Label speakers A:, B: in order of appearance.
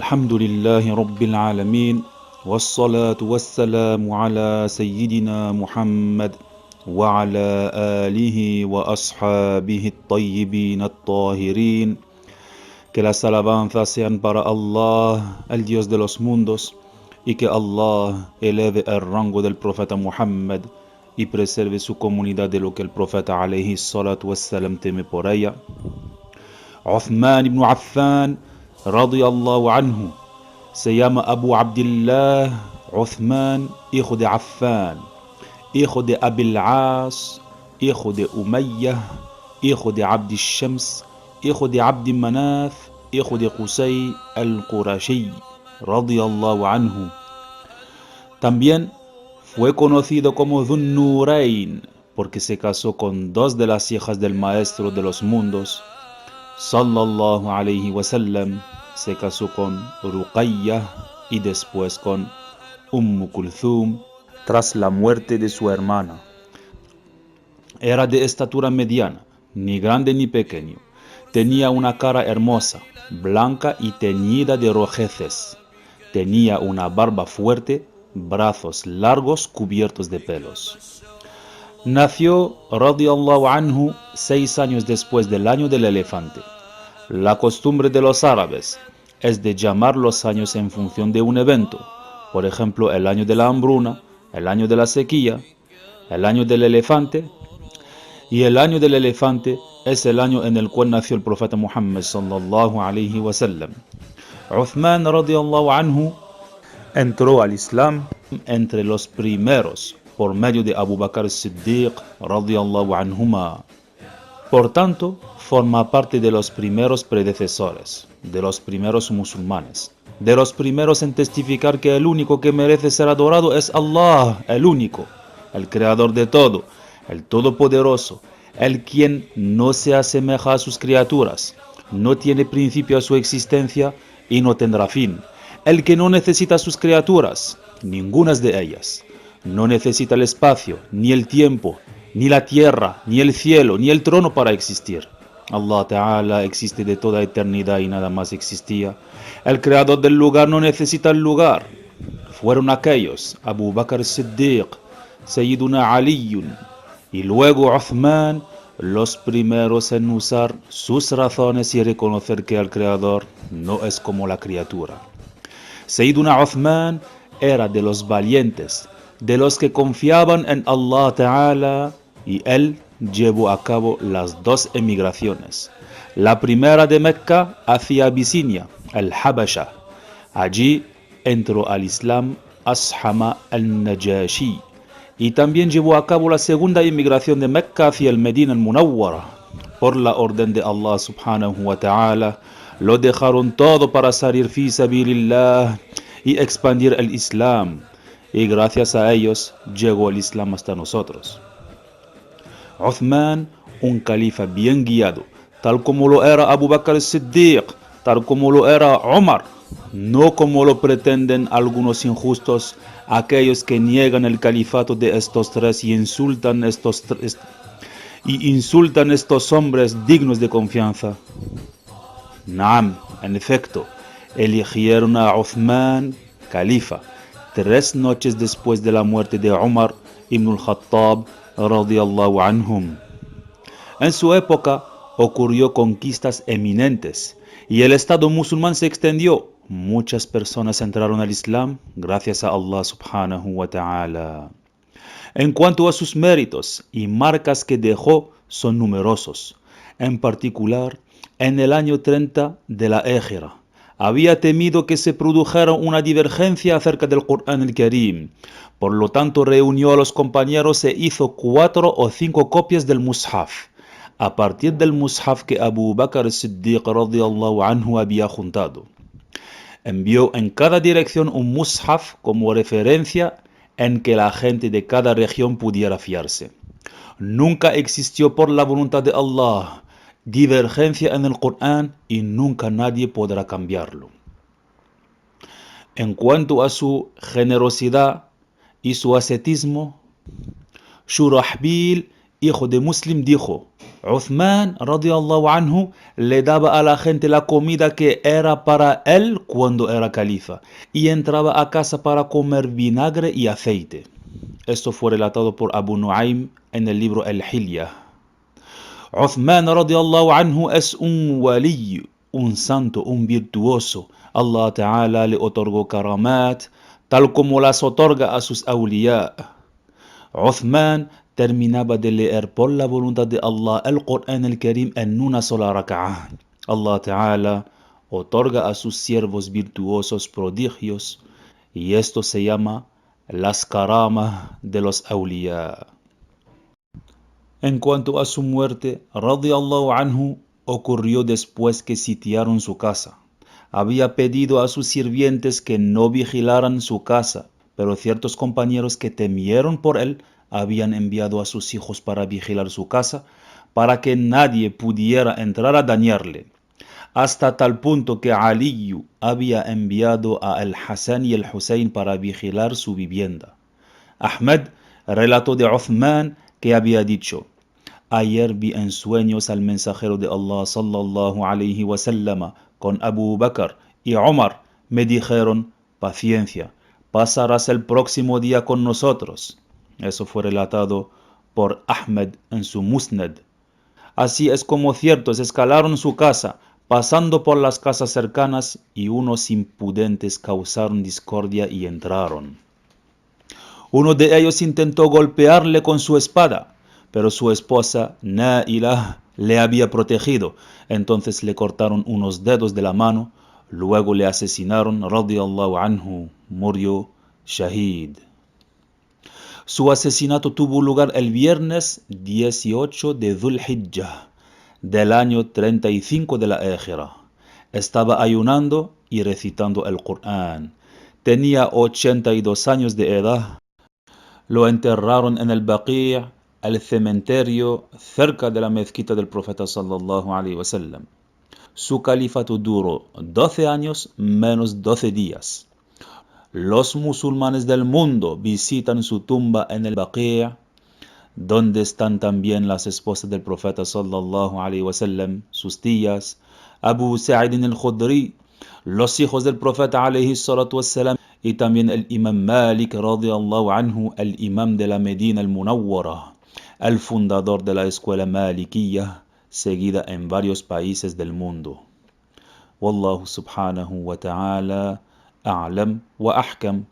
A: الحمد لله رب العالمين والصلاة والسلام على سيدنا محمد وعلى آله وأصحابه الطيبين الطاهرين. Que las alabanzas sean para Allah, el Dios de los mundos, y que Allah eleve el rango del profeta Muhammad y preserve su comunidad de lo que el profeta alayhi salatu wassalam teme por ella. Uthman ibn Affan radiyallahu anhu se llama Abu Abdillah Uthman, hijo de Affan, hijo de Abil As, hijo de Umayyah, hijo de Abd Shams, hijo de Abd Manaf, hijo de Qusay al-Qurashi radiyallahu anhu. También fue conocido como Dhun Nurayn porque se casó con dos de las hijas del maestro de los mundos sallallahu alayhi wa sallam. Se casó con Ruqayyah y después con Kulthum tras la muerte de su hermana. Era de estatura mediana, ni grande ni pequeño. Tenía una cara hermosa, blanca y teñida de rojeces. Tenía una barba fuerte, brazos largos cubiertos de pelos. Nació, radiyallahu anhu, 6 años después del año del elefante. La costumbre de los árabes es de llamar los años en función de un evento. Por ejemplo, el año de la hambruna, el año de la sequía, el año del elefante. Y el año del elefante es el año en el cual nació el profeta Muhammad sallallahu alayhi wa sallam. Uthman radiyallahu anhu entró al Islam entre los primeros por medio de Abu Bakr as-Siddiq radiyallahu anhuma. Por tanto, forma parte de los primeros predecesores, de los primeros musulmanes, de los primeros en testificar que el único que merece ser adorado es Allah, el único, el creador de todo, el todopoderoso, el quien no se asemeja a sus criaturas, no tiene principio a su existencia y no tendrá fin, el que no necesita a sus criaturas, ninguna de ellas, no necesita el espacio, ni el tiempo, ni la tierra, ni el cielo, ni el trono para existir. Allah Ta'ala existe de toda eternidad y nada más existía. El creador del lugar no necesita el lugar. Fueron aquellos, Abu Bakr Siddiq, Sayyiduna Aliyun, y luego Uthman, los primeros en usar sus razones y reconocer que el creador no es como la criatura. Sayyiduna Uthman era de los valientes, de los que confiaban en Allah Ta'ala, y él llevó a cabo las 2 emigraciones. La primera de Mecca hacia Abisinia, al-Habasha. Allí entró al Islam Ashama al-Najashi. Y también llevó a cabo la segunda emigración de Mecca hacia el Medina al-Munawwara. Por la orden de Allah subhanahu wa ta'ala, lo dejaron todo para salir fi sabilillah y expandir el Islam. Y gracias a ellos llegó el Islam hasta nosotros. Uthman, un califa bien guiado, tal como lo era Abu Bakr as-Siddiq, tal como lo era Umar, no como lo pretenden algunos injustos, aquellos que niegan el califato de estos tres y insultan estos hombres dignos de confianza. Naam, en efecto, eligieron a Uthman califa 3 noches después de la muerte de Umar ibn al-Khattab radiyallahu anhum. En su época ocurrió conquistas eminentes y el Estado musulmán se extendió. Muchas personas entraron al Islam gracias a Allah subhanahu wa ta'ala. En cuanto a sus méritos y marcas que dejó, son numerosos. En particular, en el año 30 de la Égira, había temido que se produjera una divergencia acerca del Corán al-Karim. Por lo tanto, reunió a los compañeros e hizo 4 o 5 copias del Mushaf, a partir del Mushaf que Abu Bakr as-Siddiq radiyallahu anhu había juntado. Envió en cada dirección un Mushaf como referencia en que la gente de cada región pudiera fiarse. Nunca existió por la voluntad de Allah divergencia en el Corán y nunca nadie podrá cambiarlo. En cuanto a su generosidad y su ascetismo, Shurahbil hijo de Muslim, dijo: Uthman radiyallahu anhu le daba a la gente la comida que era para él cuando era califa y entraba a casa para comer vinagre y aceite. Esto fue relatado por Abu Nuaym en el libro El-Hilya. Uthman radiyallahu anhu es un wali, un santo, un virtuoso. Allah Ta'ala le otorgó karamat, tal como las otorga a sus awliya. Uthman terminaba de leer por la voluntad de Allah el Corán el Karim en una sola raka'ah. Allah Ta'ala otorga a sus siervos virtuosos prodigios y esto se llama las karamas de los awliya. En cuanto a su muerte, radiyallahu anhu, ocurrió después que sitiaron su casa. Había pedido a sus sirvientes que no vigilaran su casa, pero ciertos compañeros que temieron por él habían enviado a sus hijos para vigilar su casa, para que nadie pudiera entrar a dañarle. Hasta tal punto que Ali había enviado a el-Hasan y el-Husayn para vigilar su vivienda. Ahmed relató de Uthman que había dicho: ayer vi en sueños al mensajero de Allah sallallahu alayhi wa sallam con Abu Bakr y Omar. Me dijeron: paciencia, pasarás el próximo día con nosotros. Eso fue relatado por Ahmed en su Musnad. Así es como ciertos escalaron su casa, pasando por las casas cercanas, y unos impudentes causaron discordia y entraron. Uno de ellos intentó golpearle con su espada, pero su esposa, Na'ilah, le había protegido. Entonces le cortaron unos dedos de la mano, luego le asesinaron, radiyallahu anhu, murió shahid. Su asesinato tuvo lugar el viernes 18 de Dhul Hijjah del año 35 de la Égira. Estaba ayunando y recitando el Corán. Tenía 82 años de edad. Lo enterraron en el Baqi', el cementerio cerca de la mezquita del profeta sallallahu alaihi wasallam. Su califato duró 12 años menos 12 días. Los musulmanes del mundo visitan su tumba en el Baqi', donde están también las esposas del profeta sallallahu alaihi wasallam, sus tías, Abu Sa'id al-Khudri, los hijos del profeta alaihi salatu wassalam, y también el imam Malik radiyallahu anhu, el imam de la Medina al-Munawwara, el fundador de la escuela Malikiyya, seguida en varios países del mundo. Wallahu subhanahu wa ta'ala a'lam wa ahkam.